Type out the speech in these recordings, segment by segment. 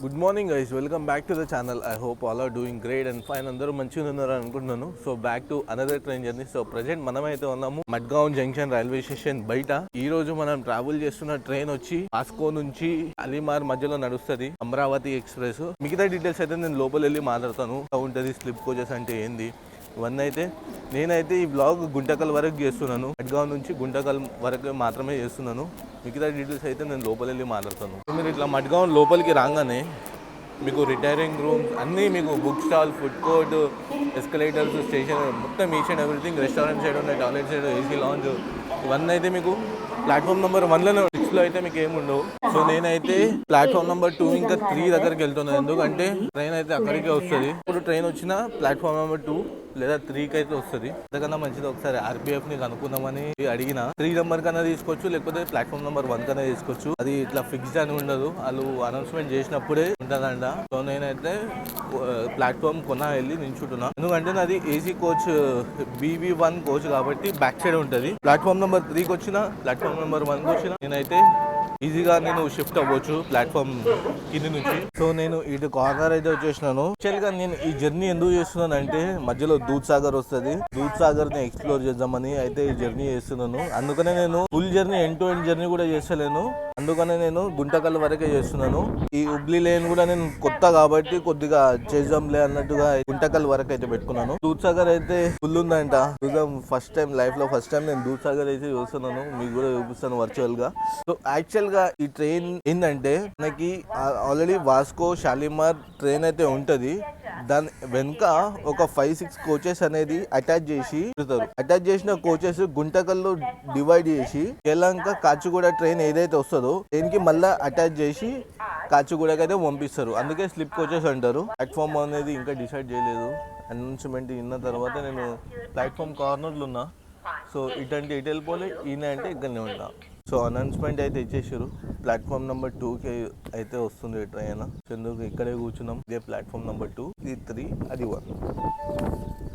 Good morning guys, welcome back to the channel. I hope all are doing great and fine. అందరూ మంచిగా ఉన్నారు అనుకుంటున్నాను. So back to another train journey. So present మనమైతే ఉన్నాము Madgaon junction railway station బయట. ఈ రోజు మనం ట్రావెల్ చేస్తున్న ట్రైన్ వచ్చి వాస్కో నుంచి అలీమార్ మధ్యలో నడుస్తుంది, అమరావతి ఎక్స్ప్రెస్. మిగతా డీటెయిల్స్ అయితే నేను లోపల వెళ్ళి మాట్లాడతాను. ఉంటుంది స్లిప్ కోచెస్ అంటే ఏంది ఇవన్నీ. అయితే నేనైతే ఈ బ్లాగ్ గుంటకల్ వరకు చేస్తున్నాను, మడ్గావ్ నుంచి గుంటకల్ వరకు మాత్రమే చేస్తున్నాను. మిగతా డీటెయిల్స్ అయితే నేను లోపల వెళ్ళి మాట్లాడతాను. మీరు ఇట్లా మడ్గావ్ లోపలికి రాగానే మీకు రిటైరింగ్ రూమ్స్ అన్నీ, మీకు book stall, food court, escalators, station మొత్తం each and everything. Restaurant side ఉన్నాయి, టాయిలెట్ సైడ్, ఏసీ లాంజ్, ఇవన్నీ అయితే మీకు ప్లాట్ఫామ్ నెంబర్ 1లో 6లో అయితే మీకు ఏముండవు. సో నేనైతే ప్లాట్ఫామ్ నెంబర్ 2 ఇంకా 3 దగ్గరికి వెళ్తున్నాను, ఎందుకంటే ట్రైన్ అయితే అక్కడికే వస్తుంది. ఇప్పుడు ట్రైన్ వచ్చిన ప్లాట్ఫామ్ నెంబర్ 2 లేదా 3కి అయితే వస్తుంది. అంతకన్నా మంచిది ఒకసారి RPF ని కనుక్కుందామని అడిగిన. 3 నెంబర్ కన్నా తీసుకోవచ్చు, లేకపోతే ప్లాట్ఫామ్ నెంబర్ 1 కన్నా తీసుకోవచ్చు. అది ఇట్లా ఫిక్స్డ్ అని ఉండదు, వాళ్ళు అనౌన్స్మెంట్ చేసినప్పుడే ఉంటుందంట. సో నేనైతే ప్లాట్ఫామ్ వెళ్ళి నించుంటున్నా, ఎందుకంటే నాది ఏసీ కోచ్ BB1 కోచ్ కాబట్టి బ్యాక్ సైడ్ ఉంటుంది. ప్లాట్ఫామ్ నెంబర్ 3కి వచ్చిన, ప్లాట్ఫామ్ నెంబర్ 1కి వచ్చిన నేనైతే ఈజీగా నేను షిఫ్ట్ అవ్వచ్చు ప్లాట్ఫామ్ కింది నుంచి. సో నేను ఇటు కార్నర్ అయితే వచ్చేసినాను. యాక్చువల్గా నేను ఈ జర్నీ ఎందుకు చేస్తున్నాను అంటే, మధ్యలో దూద్ సాగర్ వస్తుంది, దూద్ సాగర్ ని ఎక్స్ప్లోర్ చేద్దామని అయితే ఈ జర్నీ చేస్తున్నాను. అందుకనే నేను full journey end to end journey కూడా చేస్తలేను, అందుకనే నేను గుంటకల్ వరకే చేస్తున్నాను. ఈ హుబ్లీ లేన్ కూడా నేను కొత్త కాబట్టి కొద్దిగా చేద్దాంలే అన్నట్టుగా గుంటకల్ వరకు అయితే పెట్టుకున్నాను. దూద్ సాగర్ అయితే ఫుల్ ఉందంట. ఫస్ట్ టైం లైఫ్ లో ఫస్ట్ టైం నేను దూద్ సాగర్ అయితే చూస్తున్నాను, మీకు కూడా చూపిస్తాను వర్చువల్ గా. సో యాక్చువల్ గా ఈ ట్రైన్ ఏంటంటే, మనకి ఆల్రెడీ వాస్కో షాలిమార్ ట్రైన్ అయితే ఉంటది, దాని వెనుక ఒక 5-6 కోచెస్ అనేది అటాచ్ చేసి పెడతారు. అటాచ్ చేసిన కోచెస్ గుంటకల్లో డివైడ్ చేసి యలహంక కాచిగూడ ట్రైన్ ఏదైతే వస్తుందో దేనికి మళ్ళీ అటాచ్ చేసి కాచిగూడకి అయితే పంపిస్తారు. అందుకే స్లిప్ కోచెస్ అంటారు. ప్లాట్ఫామ్ అనేది ఇంకా డిసైడ్ చేయలేదు, అనౌన్స్మెంట్ విన్న తర్వాత నేను ప్లాట్ఫామ్ కార్నర్లో ఉన్నా. సో ఇటు వెళ్ళిపోలే, ఈయన అంటే ఇక్కడనే ఉంటా. సో అనౌన్స్మెంట్ అయితే ఇచ్చేసారు, ప్లాట్ఫామ్ నెంబర్ 2కి అయితే వస్తుంది ట్రైన్. ఎందుకు ఇక్కడే కూర్చున్నాం, ఇదే ప్లాట్ఫామ్ నెంబర్ 2, ఇది 3, అది 1.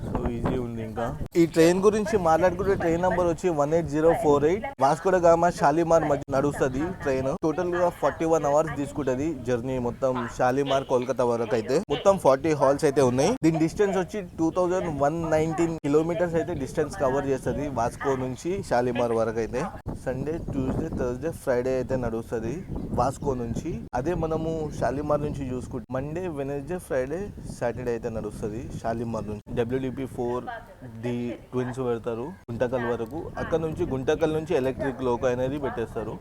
సో ఈజీ ఉంది. ఇంకా ఈ ట్రైన్ గురించి మాట్లాడుకుంటే, ట్రైన్ నెంబర్ వచ్చి 18048 వాస్కోడ గామా షాలిమార్ మధ్య నడుస్తుంది ట్రైన్. టోటల్ గా 41 అవర్స్ తీసుకుంటది జర్నీ మొత్తం షాలిమార్ కోల్కతా వరకు. అయితే మొత్తం 40 హాల్స్ అయితే ఉన్నాయి. దీని డిస్టెన్స్ వచ్చి 2119 కిలోమీటర్స్ అయితే డిస్టెన్స్ కవర్ చేస్తుంది వాస్కో నుంచి షాలిమార్ వరకు. అయితే సండే, ట్యూస్డే, థర్స్డే, ఫ్రైడే అయితే నడుస్తుంది వాస్కో నుంచి. అదే మనము షాలిమార్ నుంచి చూసుకుంటే మండే, వెనస్డే, ఫ్రైడే, సాటర్డే అయితే నడుస్తుంది షాలిమార్ నుంచి. WDP4D ట్విన్స్ పెడతారు గుంటకల్ వరకు. అక్కడ నుంచి గుంటకల్ నుంచి ఎలక్ట్రిక్ లోకో అనేది పెట్టేస్తారు.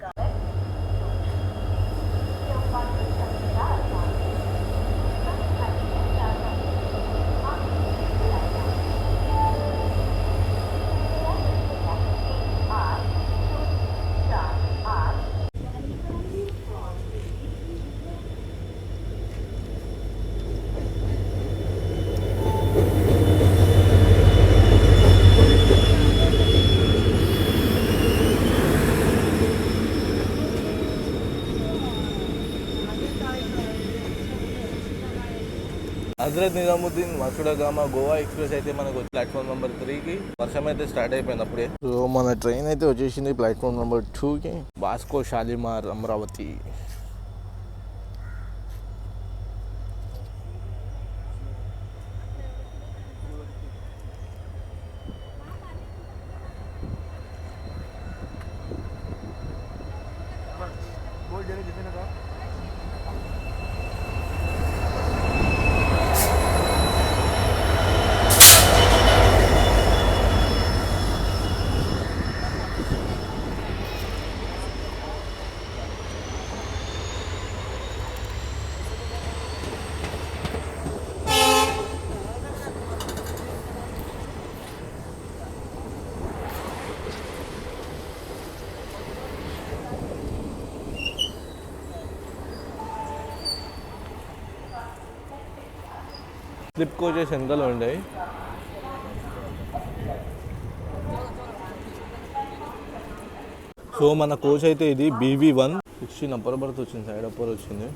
హజరత్ నిజాముద్దీన్ మసూడగామా గోవా ఎక్స్ప్రెస్ అయితే మనకు ప్లాట్ఫామ్ నెంబర్ 3కి. వర్షం అయితే స్టార్ట్ అయిపోయింది అప్పుడే. సో మన ట్రైన్ అయితే వచ్చేసింది ప్లాట్ఫామ్ నెంబర్ 2కి, Vasco Shalimar Amaravati. Slip coaches ఎంతలో ఉన్నాయి. సో మన కోచ్ అయితే ఇది BB1 16 అప్పర్ బర్త్ వచ్చింది, సైడ్ అప్పర్ వచ్చింది.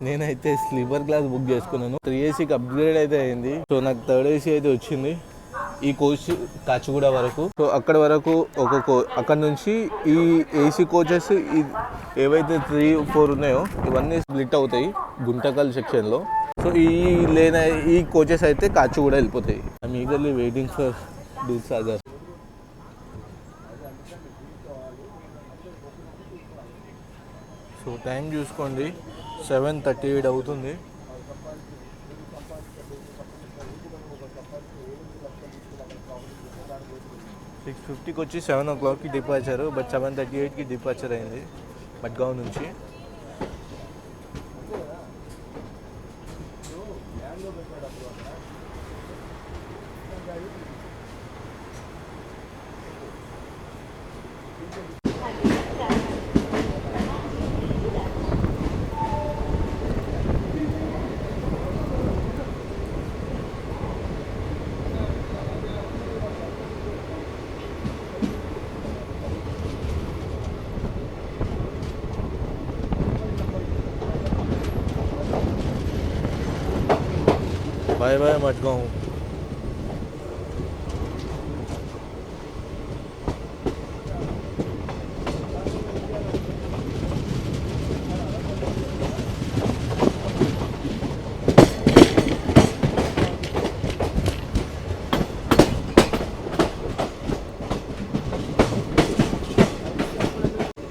నేనైతే స్లీపర్ క్లాస్ బుక్ చేసుకున్నాను. 3AC అప్గ్రేడ్ అయితే అయింది. సో నాకు 3rd AC అయితే వచ్చింది. ఈ కోచ్ కాచిగూడ వరకు. సో అక్కడ వరకు అక్కడ నుంచి ఈ ఏసీ కోచెస్ ఏవైతే 3-4 ఉన్నాయో ఇవన్నీ స్ప్లిట్ అవుతాయి గుంటకల్ సెక్షన్లో. సో ఈ కోచెస్ అయితే కాచిగూడ వెళ్ళిపోతాయి. I'm eagerly waiting for Dudhsagar. So time చూసుకోండి, 7:38 అవుతుంది. సిక్స్ 50కి వచ్చి 7 o'clockకి డిపార్చర్, బట్ 7:38కి డిపార్చర్ అయింది మడ్గావ్ నుంచి. Bye bye Madgaon.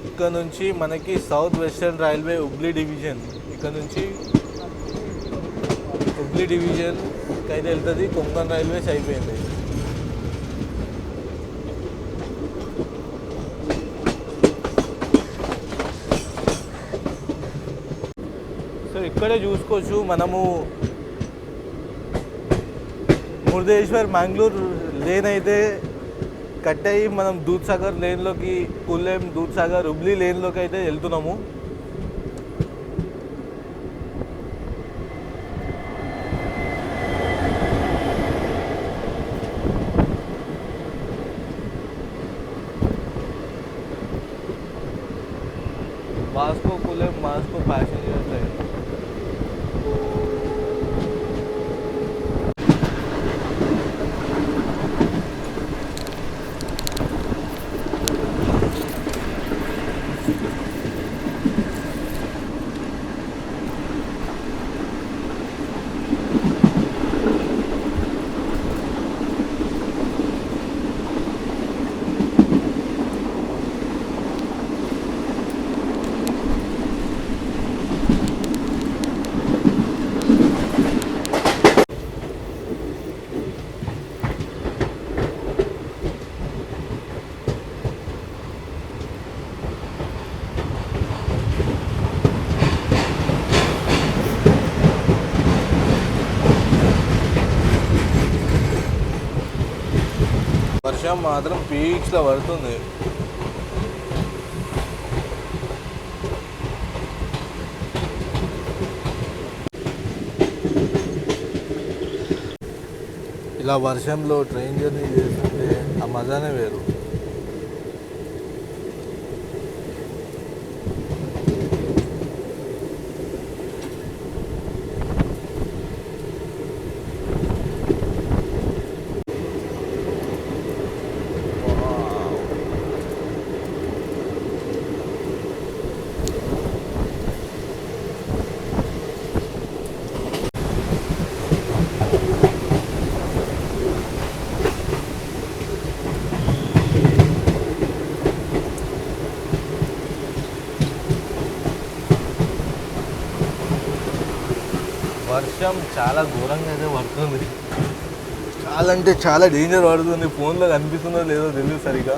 ఇక్కడ నుంచి మనకి south western railway Hubli division, ఇక్కడ నుంచి హుబ్లీ డివిజన్ అయితే వెళ్తుంది. కొంకణ్ రైల్వేస్ అయిపోయింది. సో ఇక్కడే చూసుకోవచ్చు మనము మురుదేశ్వర్ మ్యాంగ్లూర్ లేన్ అయితే కట్ అయ్యి మనం దూద్సాగర్ లేన్లోకి, కుల్లేం దూద్సాగర్ హుబ్లీ లేన్లోకి అయితే వెళ్తున్నాము. Vasco Kulem Vasco passenger train. వర్షం మాత్రం పీక్స్లో పడుతుంది. ఇలా వర్షంలో ట్రైన్ జర్నీ చేస్తుంటే ఆ మజానే వేరు. వర్షం చాలా ఘోరంగా అయితే పడుతుంది. చాలా అంటే చాలా డేంజర్ పడుతుంది. ఫోన్లో కనిపిస్తుందో లేదో తెలియదు సరిగా.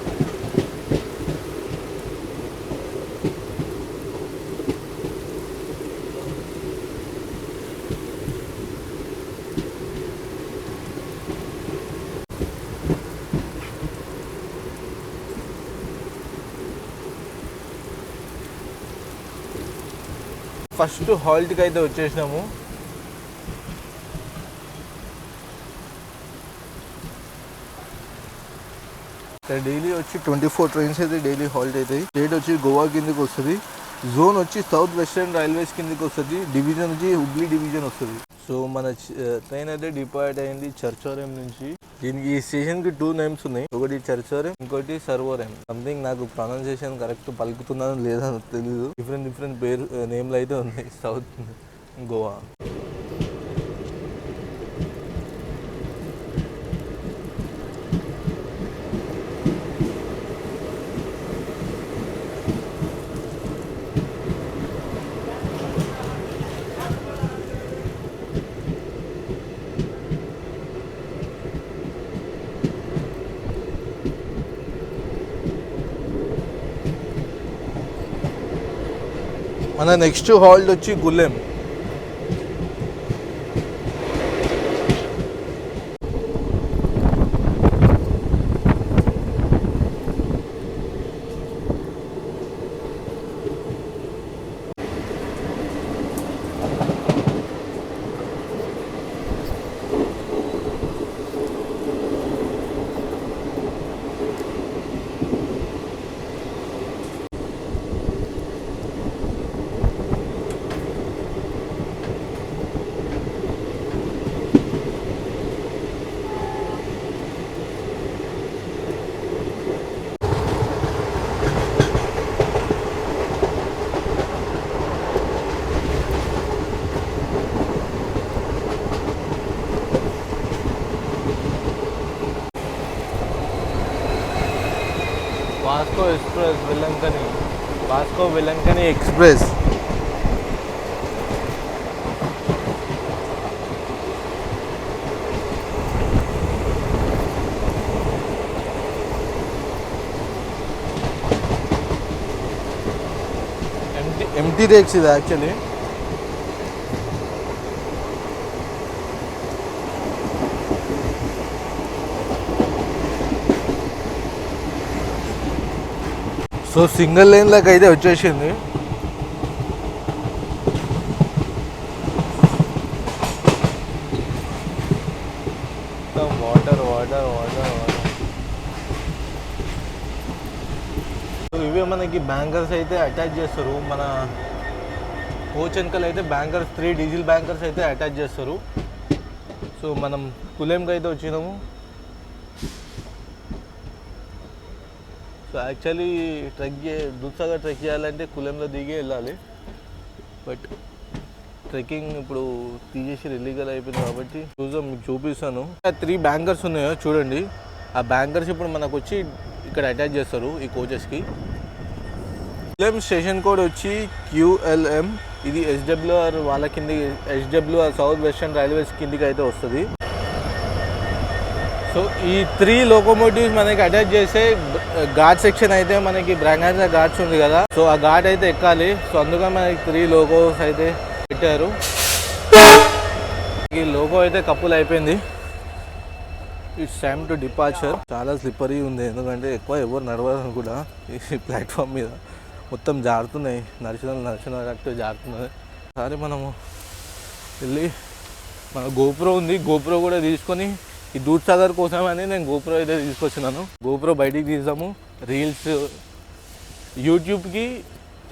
ఫస్ట్ హాల్ట్కి అయితే వచ్చేసినాము. ఇక్కడ డైలీ వచ్చి 24 ట్రైన్స్ అయితే డైలీ హాల్ట్ అవుతాయి. డేట్ వచ్చి గోవా కిందకి వస్తుంది. జోన్ వచ్చి సౌత్ వెస్టర్న్ రైల్వేస్ కిందకి వస్తుంది, డివిజన్ వచ్చి హుబ్లీ డివిజన్ వస్తుంది. సో మన ట్రైన్ అయితే డిపార్ట్ అయింది చర్చోరేం నుంచి. దీనికి ఈ స్టేషన్ కి 2 నేమ్స్ ఉన్నాయి, ఒకటి చర్చోరేం, ఇంకోటి సర్వోరేం. సంథింగ్ నాకు ప్రొనౌన్సియేషన్ కరెక్ట్ పలుకుతున్నాను లేదా తెలీదు. డిఫరెంట్ పేరు నేమ్లు అయితే ఉన్నాయి సౌత్ గోవా. మన నెక్స్ట్ హాల్ట్ వచ్చి Kulem. Vasco express Velankanni, Vasco Velankanni express. Empty rakes ఇది యాక్చువల్లీ. సో సింగిల్ లైన్లోకి అయితే వచ్చేసింది. Water water water water. So ఇవే మనకి బ్యాంకర్స్ అయితే అటాచ్ చేస్తారు. మన కోచ్ వెనకాల అయితే బ్యాంకర్స్ 3 డీజిల్ బ్యాంకర్స్ అయితే అటాచ్ చేస్తారు. సో మనం కులెంకి అయితే వచ్చినాము. సో యాక్చువల్లీ దూద్సాగర్ ట్రెక్ చేయాలంటే కులెంలో దిగి వెళ్ళాలి. బట్ ట్రెక్కింగ్ ఇప్పుడు తీసేసి ఇల్లీగల్ అయిపోయింది కాబట్టి చూద్దాం, మీకు చూపిస్తాను. 3 బ్యాంకర్స్ ఉన్నాయో చూడండి. ఆ బ్యాంకర్స్ ఇప్పుడు మనకు వచ్చి ఇక్కడ అటాచ్ చేస్తారు ఈ కోచెస్కి. కులెం స్టేషన్ కోడ్ వచ్చి QLM. ఇది SWR వాళ్ళ కింది, SWR సౌత్ వెస్టర్న్ రైల్వేస్ కిందికి అయితే వస్తుంది. సో ఈ 3 లోకోమోటివ్స్ మనకి అటాచ్ చేసే ఘాట్ సెక్షన్ అయితే మనకి బ్రాంగాజా ఘాట్స్ ఉంది కదా, సో ఆ ఘాట్ అయితే ఎక్కాలి. సో అందుకని మనకి 3 లోకోస్ అయితే పెట్టారు. ఈ లోగో అయితే కప్పులు అయిపోయింది. It's time to departure. చాలా స్లిప్పరీ ఉంది, ఎందుకంటే ఎక్కువ ఎవరు నడవరు కూడా ఈ ప్లాట్ఫామ్ మీద. మొత్తం జారుతున్నాయి, నడిచినట్టు జారుతున్నాయి. సరే మనము వెళ్ళి మన గోప్రో ఉంది, గోప్రో కూడా తీసుకొని ఈ దూద్సాగర్ కోసం అని నేను గోప్రో అయితే తీసుకొచ్చినాను. గోప్రో బయటికి తీసాము. రీల్స్ యూట్యూబ్కి,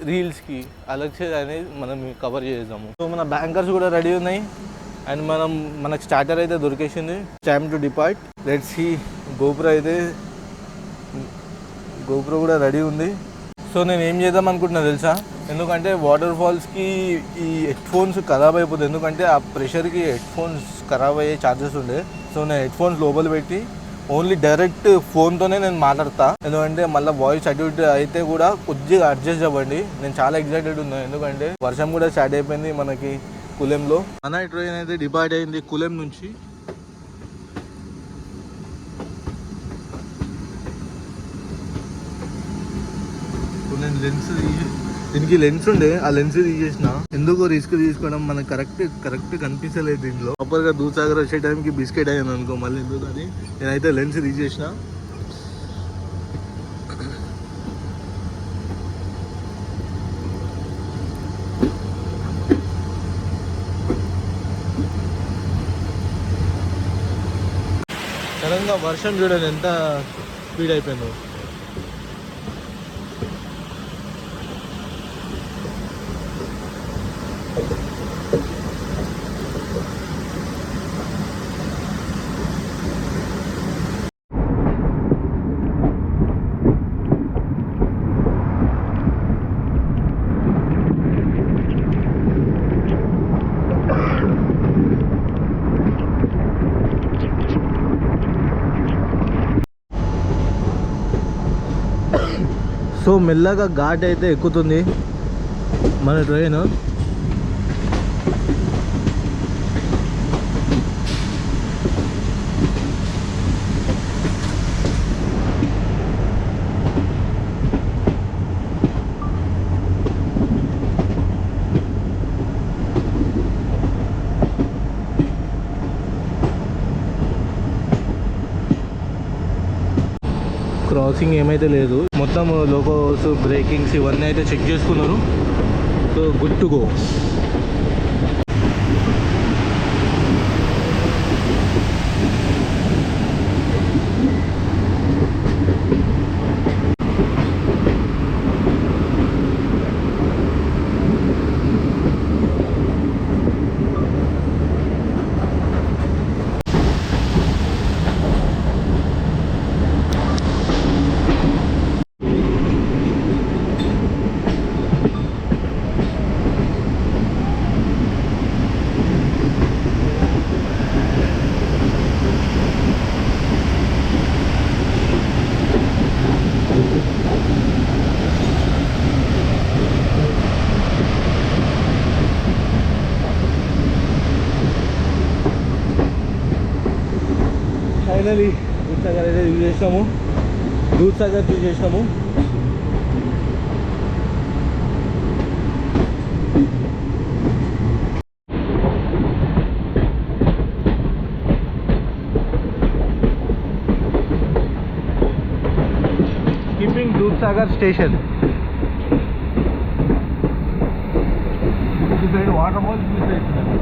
రీల్స్కి అలెక్స్ అనేది మనం కవర్ చేద్దాము. సో మన బ్యాంకర్స్ కూడా రెడీ ఉన్నాయి అండ్ మనకు స్టార్టర్ అయితే దొరికేసింది. Time to depart. Let's see. GoPro కూడా రెడీ ఉంది. సో నేను ఏం చేద్దాం అనుకుంటున్నా తెలుసా, ఎందుకంటే వాటర్ ఫాల్స్కి ఈ హెడ్ ఫోన్స్ ఖరాబ్ అయిపోతుంది. ఎందుకంటే ఆ ప్రెషర్కి హెడ్ ఫోన్స్ ఖరాబ్ అయ్యే ఛాన్సెస్ ఉండే. సో నేను హెడ్ ఫోన్స్ లోపల పెట్టి ఓన్లీ డైరెక్ట్ ఫోన్తోనే నేను మాట్లాడతా. ఎందుకంటే మళ్ళీ వాయిస్ అటు ఇటు అయితే కూడా కొద్దిగా అడ్జస్ట్ అవ్వండి. నేను చాలా ఎక్సైటెడ్ ఉన్నాను, ఎందుకంటే వర్షం కూడా స్టార్ట్ అయిపోయింది మనకి కులెంలో. మన ట్రైన్ అయితే డిపార్ట్ అయింది కులెం నుంచి. నేను దీనికి లెన్స్ ఉండే, ఆ లెన్స్ తీసేసిన. ఎందుకో రిస్క్ తీసుకోవడం మనకు కరెక్ట్ కనిపించలేదు దీంట్లో. ప్రాపర్గా దూద్సాగర్ వచ్చే టైంకి బిస్కెట్ అయ్యాను అనుకో, మళ్ళీ ఎందుకు అని నేనైతే లెన్స్ తీసేసిన. సడన్గా వర్షం చూడండి ఎంత స్పీడ్ అయిపోయిందో. సో మెల్లగా ఘాట్ అయితే ఎక్కుతుంది మన ట్రైన్. క్రాసింగ్ ఏమైతే లేదు, మొత్తం లోకోస్ బ్రేకింగ్స్ ఇవన్నీ అయితే చెక్ చేసుకున్నారు. So good to go. Finally Dudhsagar అయితే యూజ్ చేసినాము. దూద్సాగర్ యూజ్ చేసినాము. Keeping Dudhsagar station. ఈ సైడ్ వాటర్ ఫాల్స్ మిస్ అవుతుంది.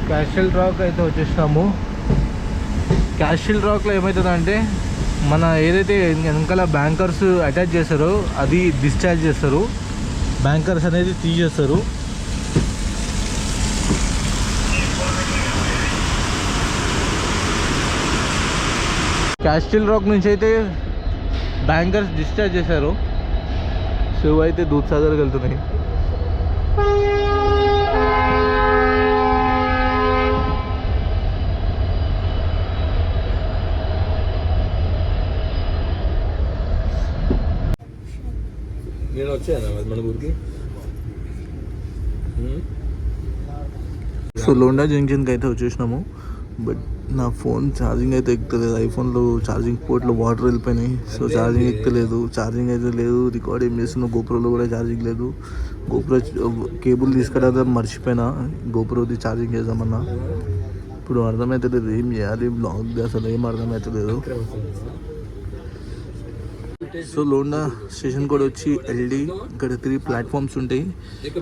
క్యాస్టిల్ రాక్ అయితే వచ్చేసినాము. క్యాస్టిల్ రాక్లో ఏమవుతుందంటే మన ఏదైతే వెనకాల బ్యాంకర్స్ అటాచ్ చేస్తారో అది డిశ్చార్జ్ చేస్తారు, బ్యాంకర్స్ అనేది తీసేస్తారు. క్యాస్టిల్ రాక్ నుంచి అయితే బ్యాంకర్స్ డిశ్చార్జ్ చేశారు. సో అయితే దూద్సాగర్కి వెళ్తున్నాయి. నేను వచ్చాను మన ఊరికి. సో లోండా జంక్షన్కి అయితే వచ్చేసినాము. బట్ నా ఫోన్ ఛార్జింగ్ అయితే ఎక్కలేదు. ఐఫోన్లో ఛార్జింగ్ పోర్ట్లో వాటర్ వెళ్ళిపోయినాయి. సో ఛార్జింగ్ ఎక్కలేదు, ఛార్జింగ్ అయితే లేదు. రికార్డ్ ఏం చేస్తున్నా, గోప్రోలో కూడా ఛార్జింగ్ లేదు. గోప్రో కేబుల్ తీసుకురా మర్చిపోయినా, గోప్రోది ఛార్జింగ్ చేద్దామన్నా. ఇప్పుడు అర్థమవుతలేదు ఏం చేయాలి, బ్లాగ్ అసలు ఏం అర్థమవుతలేదు. సో లోండా స్టేషన్ కూడా వచ్చి ఎల్డి. ఇక్కడ 3 ప్లాట్ఫామ్స్ ఉంటాయి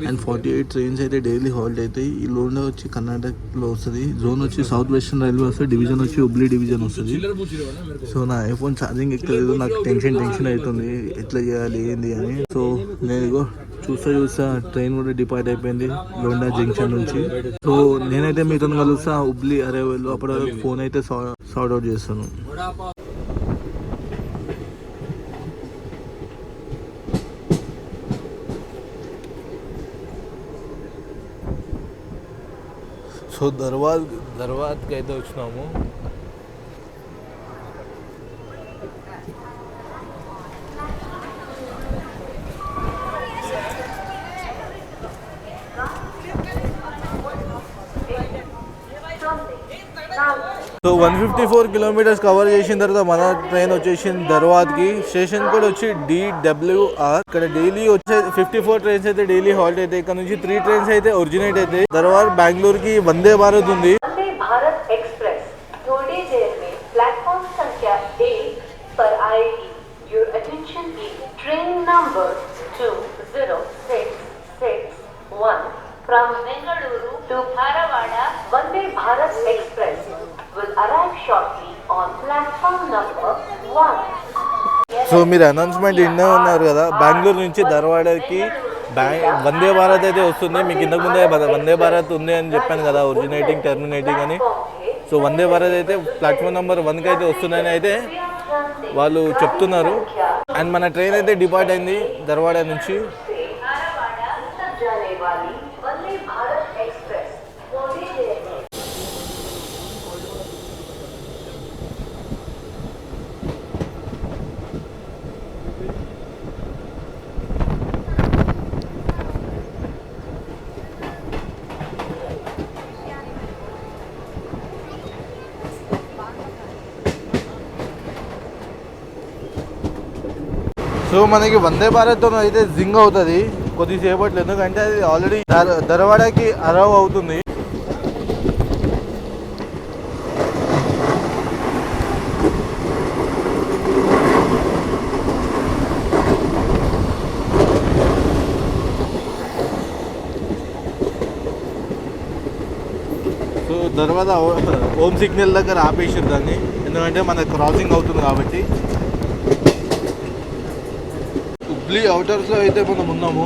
అండ్ 48 ట్రైన్స్ అయితే డైలీ హాల్ట్ అవుతాయి. ఈ లోండా వచ్చి కర్ణాటకలో వస్తుంది. జోన్ వచ్చి సౌత్ వెస్టర్న్ రైల్వే వస్తుంది. డివిజన్ వచ్చి హుబ్లీ డివిజన్ వస్తుంది. సో నా ఐఫోన్ ఛార్జింగ్ ఎక్కలేదు. నాకు టెన్షన్ అవుతుంది ఎట్లా చేయాలి ఏంది అని. సో నేను ఇగో చూస్తా ట్రైన్ కూడా డిపార్ట్ అయిపోయింది లోండా జంక్షన్ నుంచి. సో నేనైతే మీతో కలుస్తా హుబ్లీ అరైవల్. అప్పుడు ఫోన్ అయితే సార్ట్ అవుట్ చేస్తాను. సో దర్వాద్కి అయితే వచ్చినాము. సో 154 కిలోమీటర్స్ కవర్ చేసిన తర్వాత మన ట్రైన్ వచ్చేసింది దర్వాద్కి. స్టేషన్ కూడా వచ్చి DWR. ఇక్కడ డైలీ వచ్చే 54 ట్రైన్స్ అయితే డైలీ హాల్ట్ అయితే. ఇక్కడ నుంచి 3 ట్రైన్స్ అయితే ఒరిజినేట్ అయితే. దర్వాద్ బెంగళూరు కి వందే భారత్ ఉంది. भारत एक्सप्रेस थोड़ी देर में प्लेटफॉर्म संख्या 1 Train number 20661 from Bengaluru to Dharwada Vande Bharat Express will arrive shortly on platform number 1. So మీరు అనౌన్స్మెంట్ వినే ఉన్నారు కదా, బెంగళూరు నుంచి ధారవాడకి వందే భారత్ అయితే వస్తుంది. మీకు ఇంతకు ముందే వందే భారత్ ఉంది అని చెప్పాను కదా, ఒరిజినేటింగ్ టెర్మినేటింగ్ అని. సో వందే భారత్ అయితే ప్లాట్ఫామ్ నెంబర్ 1కి అయితే వస్తుందని అయితే వాళ్ళు చెప్తున్నారు. అండ్ మన ట్రైన్ అయితే డిపార్ట్ అయింది ధారవాడ నుంచి. సో మనకి వందే భారత్తో అయితే జింగ్ అవుతుంది కొద్దిసేపట్లో, ఎందుకంటే అది ఆల్రెడీ ధారవాడకి అరవ్ అవుతుంది. సో ధారవాడ హోమ్ సిగ్నల్ దగ్గర ఆపేసారు దాన్ని, ఎందుకంటే మనకు క్రాసింగ్ అవుతుంది కాబట్టి. హుబ్లీ అవుటర్స్లో అయితే మనం ఉన్నాము.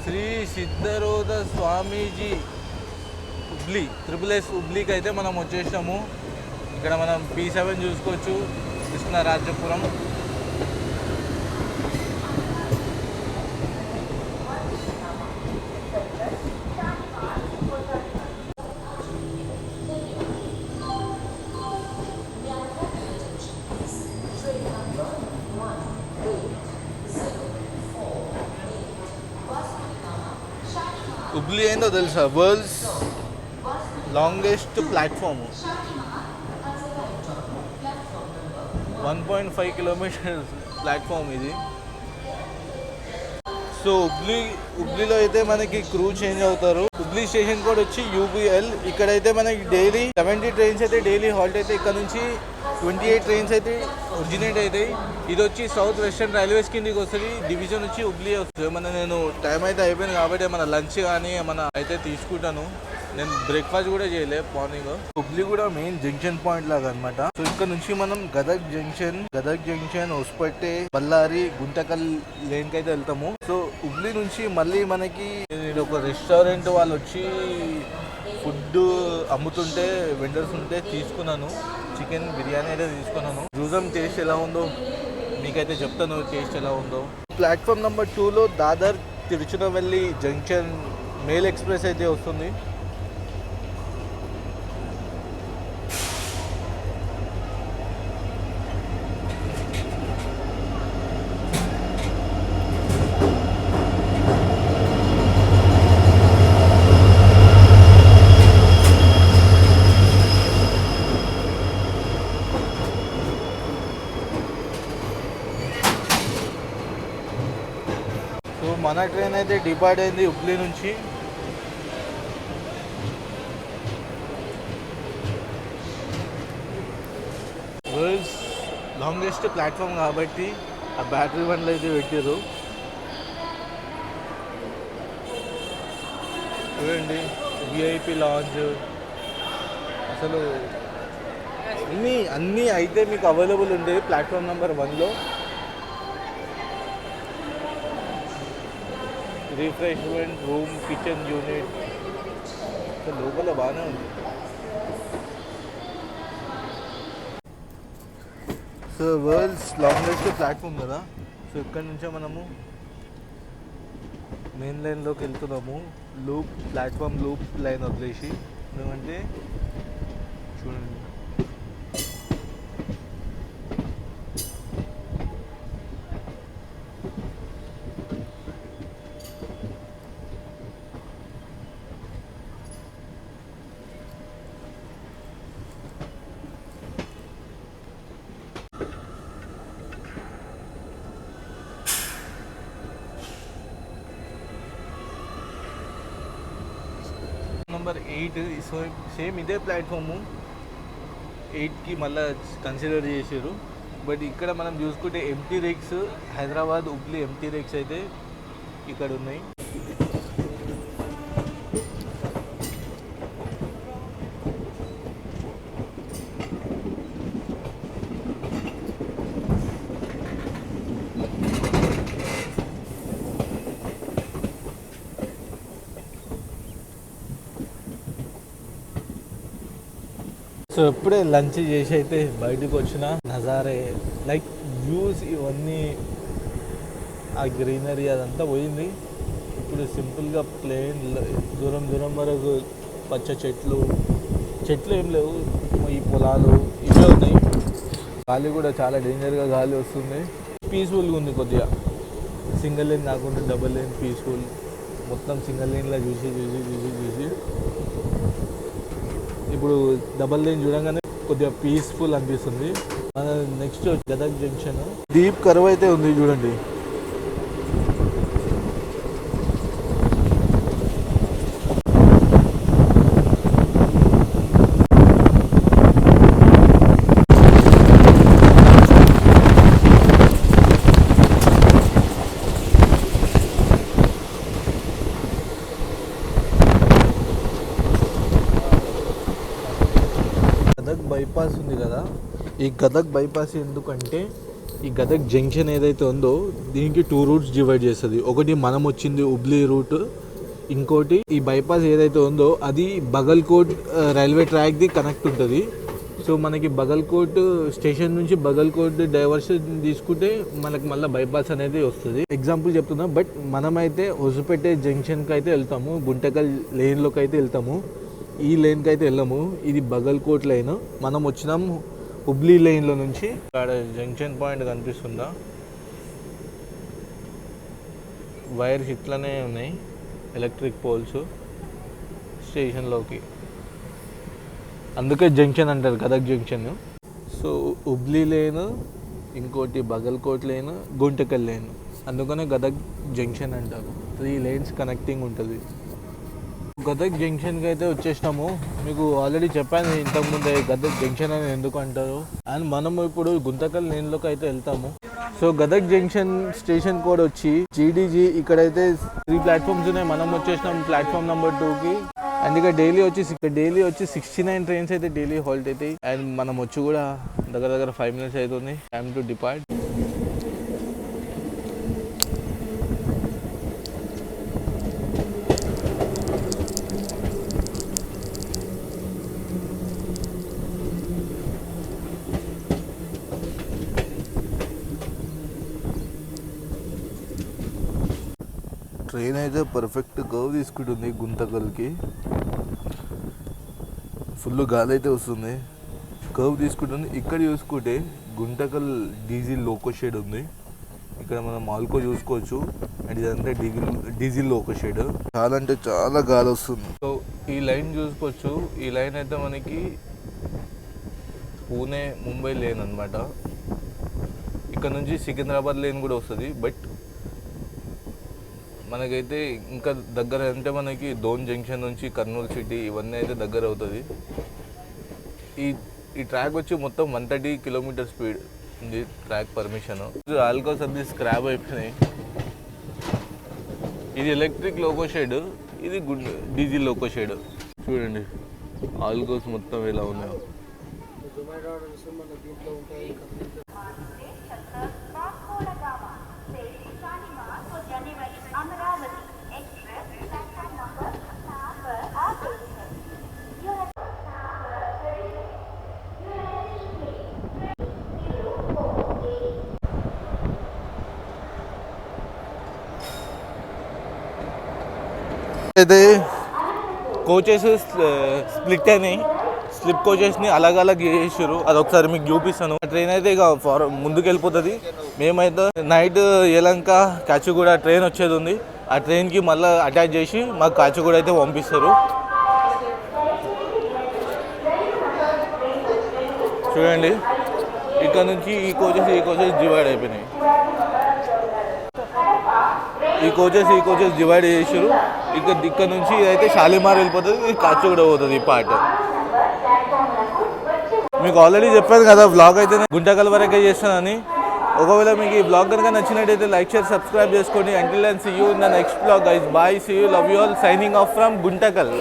శ్రీ సిద్ధరూధ స్వామీజీ హుబ్లీ SSS హుబ్లీకి అయితే మనం వచ్చేసాము. ఇక్కడ మనం P7 చూసుకోవచ్చు, కృష్ణరాజపురం. హుబ్లీ ఏందో తెలుసా, world's longest platform. 1.5 kilometres platform ఇది. సో హుబ్లీలో అయితే మనకి క్రూ చేంజ్ అవుతారు. హుబ్లీ స్టేషన్ కోడ్ వచ్చి UBL. ఇక్కడైతే మనకి డైలీ 70 ట్రైన్స్ అయితే డైలీ హాల్ట్ అయితే. ఇక్కడ నుంచి 28 ట్రైన్స్ అయితే ఒరిజినేట్ అవుతాయి. ఇది వచ్చి సౌత్ వెస్టర్న్ రైల్వేస్ కిందకి వస్తుంది. డివిజన్ వచ్చి హుబ్లీ వస్తుంది. నేను టైం అయితే అయిపోయింది కాబట్టి మన లంచ్ కానీ మన అయితే తీసుకుంటాను. నేను బ్రేక్ఫాస్ట్ కూడా చేయలే మార్నింగ్. హుబ్లీ కూడా మెయిన్ జంక్షన్ పాయింట్ లాగా అనమాట. సో ఇక్కడ నుంచి మనం గదగ్ జంక్షన్ హొస్పేటే, బళ్ళారి, గుంతకల్ లేన్ కి అయితే వెళ్తాము. సో హుబ్లీ నుంచి మళ్ళీ మనకి ఒక రెస్టారెంట్ వాళ్ళు వచ్చి ఫుడ్ అమ్ముతుంటే వెండర్స్ ఉంటే తీసుకున్నాను. చికెన్ బిర్యానీ అయితే తీసుకున్నాను. చూద్దాం టేస్ట్ ఎలా ఉందో, మీకైతే చెప్తాను టేస్ట్ ఎలా ఉందో. ప్లాట్ఫామ్ నెంబర్ 2లో దాదర్ తిరుచునవెల్లి జంక్షన్ మెయిల్ ఎక్స్ప్రెస్ అయితే వస్తుంది. సో మన ట్రైన్ అయితే డిపార్ట్ అయింది హుబ్లీ నుంచి. వరల్డ్స్ లాంగెస్ట్ ప్లాట్ఫామ్ కాబట్టి ఆ బ్యాటరీ బండ్లు అయితే పెట్టారు. చూడండి VIP లాంజ్, అసలు అన్నీ అయితే మీకు అవైలబుల్ ఉండేవి ప్లాట్ఫామ్ నెంబర్ 1లో. రిఫ్రెష్మెంట్ రూమ్, కిచెన్ యూనిట్ లోపల బాగానే ఉంది. సో వరల్డ్స్ లాంగెస్ట్ ప్లాట్ఫామ్ కదా. సో ఇక్కడ నుంచే మనము మెయిన్ లైన్లోకి వెళ్తున్నాము. ప్లాట్ఫామ్ లూప్ లైన్ వదిలేసి, ఎందుకంటే చూడండి నెంబర్ 8 సో సేమ్ ఇదే ప్లాట్ఫాము 8కి మళ్ళీ కన్సిడర్ చేశారు. బట్ ఇక్కడ మనం చూసుకుంటే empty rakes Hyderabad Hubli empty rakes అయితే ఇక్కడ ఉన్నాయి. సో ఎప్పుడే లంచ్ చేసి అయితే బయటకు వచ్చిన నజారే లైక్ వ్యూస్ ఇవన్నీ ఆ గ్రీనరీ అదంతా పోయింది. ఇప్పుడు సింపుల్గా ప్లేన్ దూరం దూరం వరకు పచ్చ చెట్లు ఏం లేవు, ఈ పొలాలు ఇవే ఉన్నాయి. గాలి కూడా చాలా డేంజర్గా గాలి వస్తుంది. పీస్ఫుల్గా ఉంది కొద్దిగా, సింగిల్ లేన్ కాకుండా డబుల్ లేన్ పీస్ఫుల్. మొత్తం సింగిల్ లేన్లో చూసి ఇప్పుడు డబల్ లేన్ చూడంగానే కొద్దిగా పీస్ఫుల్ అనిపిస్తుంది. Next Gadag junction deep curve అయితే ఉంది చూడండి. గదగ్ బైపాస్ ఉంది కదా, ఈ గదగ్ బైపాస్ ఎందుకంటే ఈ గదగ్ జంక్షన్ ఏదైతే ఉందో దీనికి 2 రూట్స్ డివైడ్ చేస్తుంది. ఒకటి మనం వచ్చింది హుబ్లీ రూట్, ఇంకోటి ఈ బైపాస్ ఏదైతే ఉందో అది బగల్కోట్ రైల్వే ట్రాక్ది కనెక్ట్ ఉంటుంది. సో మనకి బగల్కోట్ స్టేషన్ నుంచి బగల్కోట్ డైవర్షన్ తీసుకుంటే మనకి మళ్ళీ బైపాస్ అనేది వస్తుంది. ఎగ్జాంపుల్ చెప్తున్నా, బట్ మనమైతే హొసపేట జంక్షన్కి అయితే వెళ్తాము, గుంటకల్ లేన్లోకి అయితే వెళ్తాము, ఈ లైన్కి అయితే వెళ్ళాము. ఇది బగల్కోట్ లైన్, మనం వచ్చినాం హుబ్లీ లైన్లో నుంచి. అక్కడ జంక్షన్ పాయింట్ కనిపిస్తుందా, వైర్స్ ఇట్లనే ఉన్నాయి, ఎలక్ట్రిక్ పోల్స్ స్టేషన్లోకి, అందుకే జంక్షన్ అంటారు Gadag junction. So Hubli line, ఇంకోటి బగల్కోట్ లైన్, గుంటకల్ లైన్, అందుకనే గదగ్ జంక్షన్ అంటారు. 3 లైన్స్ కనెక్టింగ్ ఉంటుంది. గదగ్ జంక్షన్కి అయితే వచ్చేసినాము. మీకు ఆల్రెడీ చెప్పాను ఇంతకుముందే గదగ్ జంక్షన్ అని ఎందుకు అంటారు. అండ్ మనము ఇప్పుడు గుంతకల్ లేన్లోకి అయితే వెళ్తాము. So Gadag junction station code వచ్చి జీడీజీ. ఇక్కడైతే 3 ప్లాట్ఫామ్స్ ఉన్నాయి, మనం వచ్చేసినాం ప్లాట్ఫామ్ నెంబర్ 2కి. అండ్ ఇక్కడ డైలీ వచ్చి 69 ట్రైన్స్ అయితే డైలీ హాల్ట్ అవుతాయి. అండ్ మనం వచ్చి కూడా దగ్గర 5 minutes అవుతుంది టైమ్ టు డిపార్ట్. ట్రైన్ అయితే పర్ఫెక్ట్ కర్వ్ తీసుకుంటుంది గుంతకల్కి. ఫుల్ గాలి అయితే వస్తుంది, కర్వ్ తీసుకుంటుంది. ఇక్కడ చూసుకుంటే గుంటకల్ డీజిల్ లోకో షెడ్ ఉంది. ఇక్కడ మనం ఆల్కో చూసుకోవచ్చు. అండ్ ఇదంతా డీజిల్ లోకో షెడ్. చాలా అంటే చాలా గాలి వస్తుంది. సో ఈ లైన్ చూసుకోవచ్చు. ఈ లైన్ అయితే మనకి పూణే ముంబై లేన్ అనమాట. ఇక్కడ నుంచి సికింద్రాబాద్ లేన్ కూడా వస్తుంది. బట్ మనకైతే ఇంకా దగ్గర అంటే మనకి దోన్ జంక్షన్ నుంచి కర్నూలు సిటీ ఇవన్నీ అయితే దగ్గర అవుతుంది. ఈ ట్రాక్ వచ్చి మొత్తం 130 km స్పీడ్ ఉంది ట్రాక్ పర్మిషన్. ఆల్కో సర్ది స్క్రాప్ అయిపోయినాయి. ఇది ఎలక్ట్రిక్ లోకో షెడ్, ఇది డీజిల్ లోకో షెడ్. చూడండి ఆల్కోస్ మొత్తం ఎలా ఉన్నాయో. అయితే కోచెస్ స్ప్లిట్ అయినాయి. స్లిప్ కోచెస్ని అలగ్ చేసారు. అదొకసారి మీకు చూపిస్తాను. ట్రైన్ అయితే ఇక ముందుకు వెళ్ళిపోతుంది. మేమైతే నైట్ యలంక కాచిగూడ ట్రైన్ వచ్చేది ఉంది. ఆ ట్రైన్కి మళ్ళీ అటాచ్ చేసి మాకు కాచిగూడ అయితే పంపిస్తారు. చూడండి ఇక్కడ నుంచి ఈ కోచెస్ డివైడ్ అయిపోయినాయి. ఈ కోచెస్ డివైడ్ చేసారు. ఇక్కడ నుంచి అయితే షాలిమార్ వెళ్ళిపోతుంది, ఇది కాచిగూడ పోతుంది ఈ పార్ట్. మీకు ఆల్రెడీ చెప్పాను కదా వ్లాగ్ అయితే గుంటకల్ వరకే చేస్తానని. ఒకవేళ మీకు ఈ బ్లాగ్ కనుక నచ్చినట్టయితే లైక్ షేర్ సబ్స్క్రైబ్ చేసుకోండి. Until then see you in the next blog guys. Bye, see you, love you all. Signing off from Guntakal.